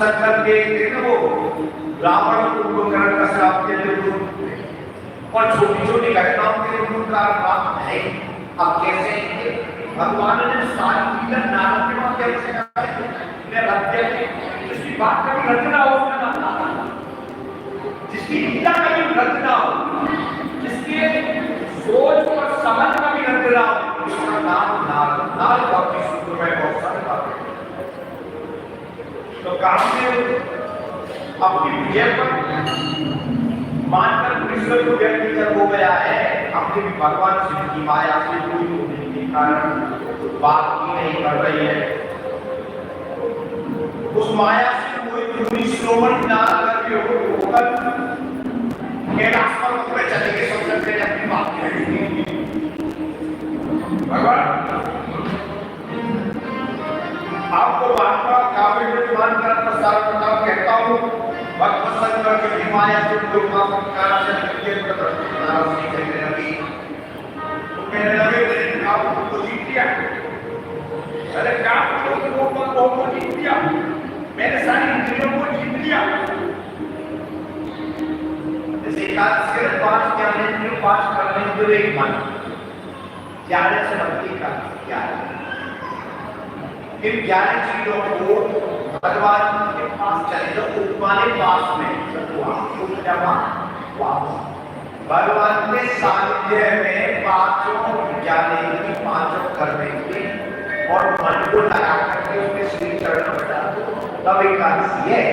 करके वो रावण को कुंभकर्ण का श्राप देते हुए और छोटी छोटी घटनाओं के लिए उनका प्राप्त है। अब कैसे भगवान ने सारी चीजें नारद के माध्यम से मैं रखते जिसकी बात कभी रचना हो उसका नाम जिसकी लीला कभी रचना हो जिसके सोच और समझ का भी रचना हो उसका नाम नारद। नारद भक्ति सूत्र में बहुत सारे बातें तो कामदेव अपनी विजय पर मानकर ईश्वर को व्यक्त कर हो गया है। अपने भी भगवान शिव की माया से दूर होने के कारण बात की नहीं कर रही है। उस माया से कोई पूरी श्रोमण ना करके होकर कैलाश पर्वत पर चले गए। सब चलते अपनी बात करेंगे भगवान आपको बात काव्य में मानकर प्रसार प्रताप कहता हूँ भक्त संकर की माया से दुर्गा संकार से नित्य नाराज कहने लगी तो कहने लगे आप को जीत लिया। अरे काम को जीत लिया मैंने सारी इंद्रियों को जीत लिया। जैसे एकादश के 5 ज्ञानेंद्रियों 5 कर्मेंद्रियों एक मन 11 से भक्ति का 11 इन 11 चीजों को भगवान के पास चले तो उपमाने पास में भगवान के सानिध्य में 5 ज्ञानेंद्रिय 5 कर्मेंद्रिय और मन को लगा करके उसके श्री चरण में डालो तब एकादशी है।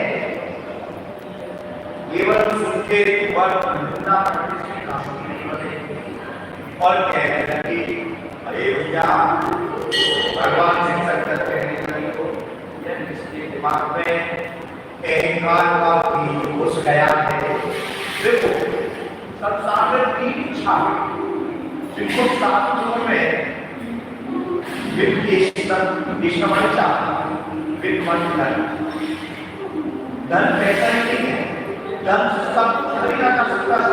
केवल सुनके वरना और कहने लगी अरे भैया भगवान शिक्षक कहने लगे तो इसके दिमाग में अहंकार का भी घुस गया है। देखो संसार में 3 इच्छा जिनको शास्त्रों में धन पैसा नहीं है। धन सब खरीदा जा सकता है।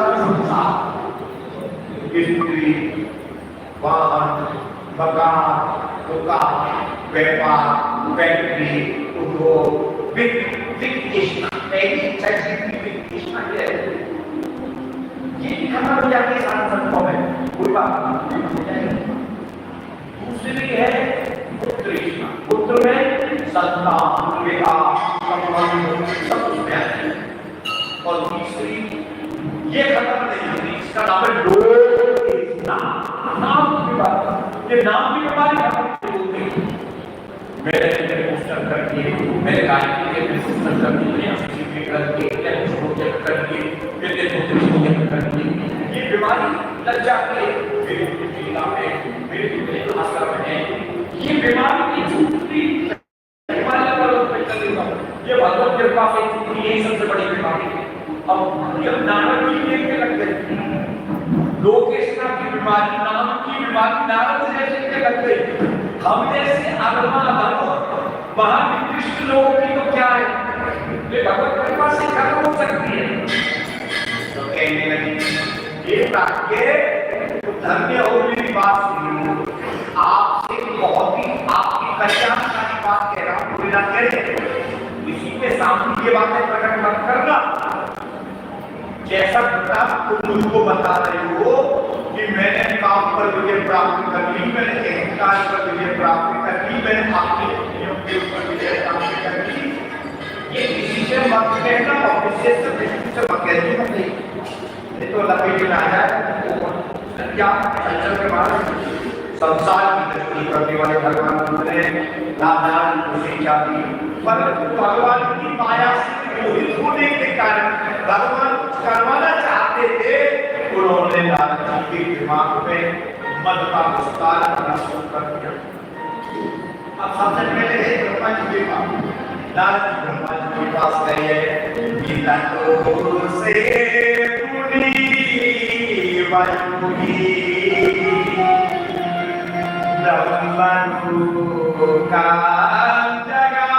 स्त्री वाहन मकान दुकान व्यापार फैक्ट्री उद्योग ये खत्म हो जाती है सारे संतों में कोई बात दूसरी है पुत्र में संतान विवाह संबंध सब उसमें आते हैं और तीसरी ये खत्म नहीं होती इसका नाम है नाम की बात ये नाम की बीमारी खत्म नहीं होती। मेरे पोस्टर करके मेरे गायकी के पोस्टर करके दुनिया से करके प्रोजेक्ट करके मेरे प्रोजेक्ट करके ये बीमारी लग जाती है। मेरे जिला में मेरे आश्रम है ये बीमारी की छूटती हिमालय पर्वत पे चलेगा ये भगवत कृपा से छूटती है सबसे बड़ी बीमारी। अब जब नारद जी देखने लग गए लोकेशना की बीमारी नाम की बीमारी नारद जैसे के लग गई। हम जैसे आत्मा वहां निकृष्ट लोगों की तो क्या है ये भगवत कृपा से खत्म हो सकती है। तो कहने लगी ये वाक्य धन्य हो मेरी बात सुनिए आपसे बहुत ही आपकी कल्याणकारी बात कह रहा हूं बिना कहे किसी के सामने ये बातें प्रकट मत करना। जैसा तुम मुझको बता रहे हो कि मैंने काम पर विजय प्राप्त कर ली मैंने अहंकार पर विजय प्राप्त कर ली मैंने आपके इंद्रियों के ऊपर विजय प्राप्त कर ली ये किसी से मत कहना और विशेष दृष्टि से मत कहना नहीं तो लपेट में आ जाए क्या चंचल के बाद संसार की दृष्टि करने वाले भगवान ने नादान खुशी जाती पर भगवान की माया से मोहित होने के कारण भगवान करवाना चाहते थे उन्होंने नारद जी के दिमाग में मद का विस्तार करना शुरू कर दिया। अब सबसे पहले है ब्रह्मा जी के पास नारद जी ब्रह्मा जी के पास गए गीता तो से मुनि वायुनी ब्रह्मनु का जगा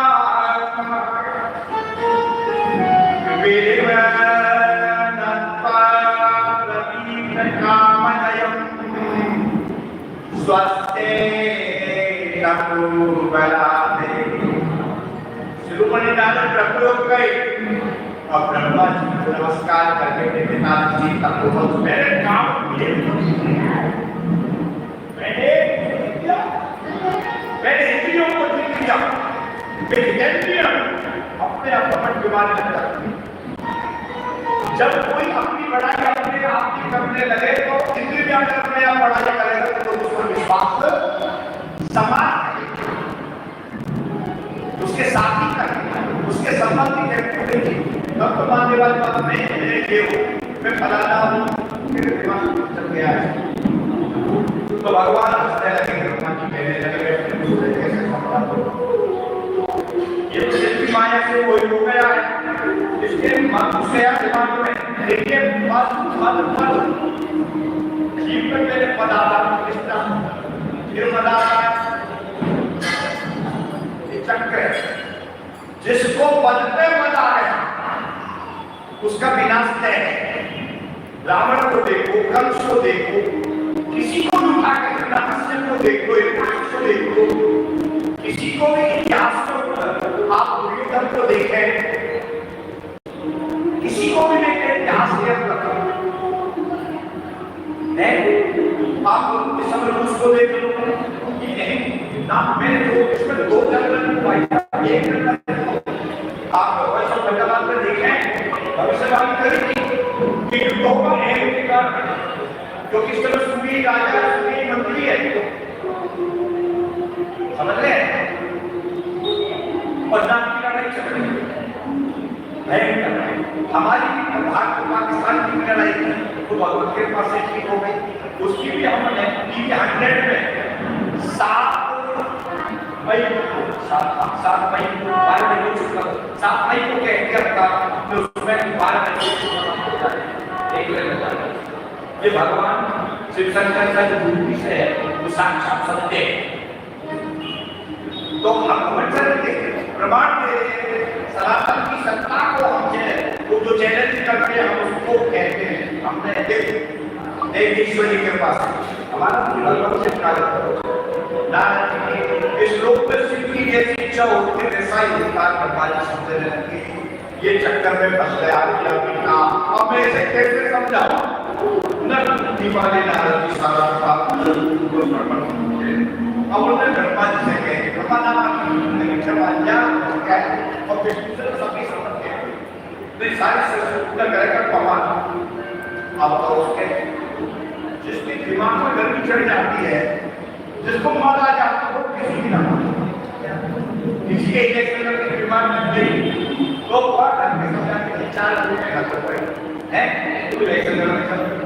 स्वस्थे शिरोमणि नारद ब्रह्मलोक गए और ब्रह्मा जी को नमस्कार करके कहते नारद जी का बहुत मेरे काम किए मैंने इंद्रियों को जीत लिया मेरी इंद्रियां अपने आप घमंड के बारे में करती जब कोई अपनी बड़ाई अपने आप की करने लगे तो इंद्रियां अपने आप बड़ाई करेगा तो उसका विश्वास समाज उसके साथी करेगा उसके संबंधी व्यक्ति तब तो मानने वाली बात नहीं है ये हो मैं फलाना हूँ मेरे दिमाग में चल गया है तो भगवान हंसने लगे ब्रह्मा जी कहने लगे मैं अपने दूसरे कैसे समझा दूँ ये तो जिसकी माया से कोई हो गया है इसके मन घुस गया दिमाग में देखिए मन जीव में मेरे पद आता कृष्णा फिर मद आता चक्र जिसको पद पे मद आ गया उसका विनाश तय है रावण को देखो कंस को देखो किसी को भी उठा कर राक्षस को देखो को देखो किसी को भी इतिहास को आप दुर्योधन को देखें किसी को भी देखें इतिहास के आप इस समय रूस को देख लो ना मैंने दो इसमें दो जनरल भाई एक जनरल आप वैसा बदलाव में देखें भविष्यवाणी करेगी कि युद्धों का एक कारण जो कि समय सुनी राजा सुनी मंत्री है समझ रहे हैं और नाम की लड़ाई चल रही है हमारी भारत पाकिस्तान की लड़ाई तो भगवत के पास से ठीक हो गई उसकी भी हमने टीवी 100 में 7 मई को 7 मई को 12 मई को 7 मई को कह दिया था तो उसमें 12 मई को एक ये भगवान शिव शंकर का जो मूर्ति है वो साक्षात सत्य है तो हम वचन प्रमाण दे सनातन की सत्ता को हम वो जो चैलेंज करते हैं हम उसको कहते हैं हमने देव ईश्वरी के पास हमारा भगवान से कार्य करो नारद जी इस लोक में शिव की जैसी इच्छा होती है वैसा ही विस्तार करवाने समझने लगे ये चक्कर में फंस गया क्या अब मैं इसे कैसे समझाऊं नरती वाले नारद जी सारा बात को समर्पण किए अब उन्होंने ब्रह्मा जी से कहे ब्रह्मा नाम क्षमा क्या और विष्णु से सभी समझ गए तो सारे उत्तर करेगा पवन अब तो उसके जिसके दिमाग में गर्मी चढ़ जाती है जिसको मारा जाता है वो किसी की ना किसी के इंजेक्शन में दिमाग में गई तो और करके समझा के 4 रुपए का तो है तो ऐसे करने